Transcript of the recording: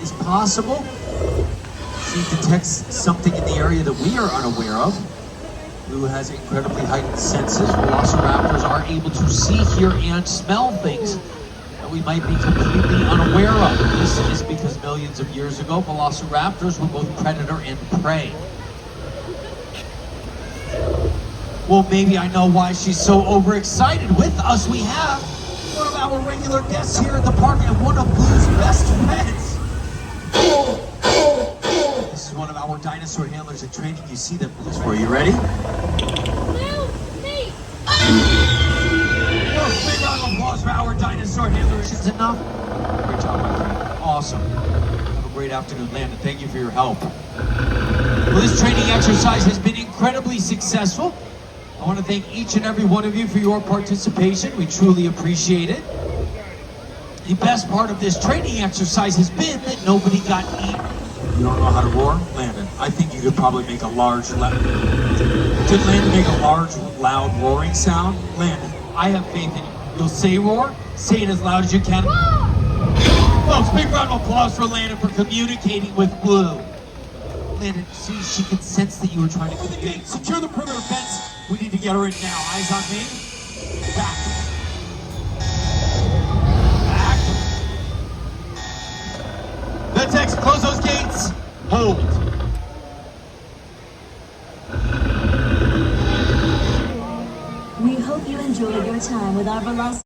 is possible. She detects something in the area that we are unaware of. Blue has incredibly heightened senses. Velociraptors are able to see, hear, and smell things that we might be completely unaware of. This is because millions of years ago, velociraptors were both predator and prey. Well, maybe I know why she's so overexcited. With us, we have one of our regular guests here at the park and one of Blue's best friends. This is one of our dinosaur handlers in training. You see that Blue's for. You ready? Blue, hey! Big round of applause for our dinosaur handler. Is this enough? Great job, my friend. Awesome. Have a great afternoon, Landon. Thank you for your help. Well, this training exercise has been incredibly successful. I want to thank each and every one of you for your participation. We truly appreciate it. The best part of this training exercise has been that nobody got eaten. You don't know how to roar? Landon, I think you could probably make a large, loud roaring sound. Landon, I have faith in you. You'll say roar, say it as loud as you can. Folks, big round of applause for Landon for communicating with Blue. Landon, see, she can sense that you were trying to communicate. Secure the perimeter fence. We need to get her in now. Eyes on me. Back. Back. Vetex, close those gates. Hold. We hope you enjoyed your time with our Velociraptor.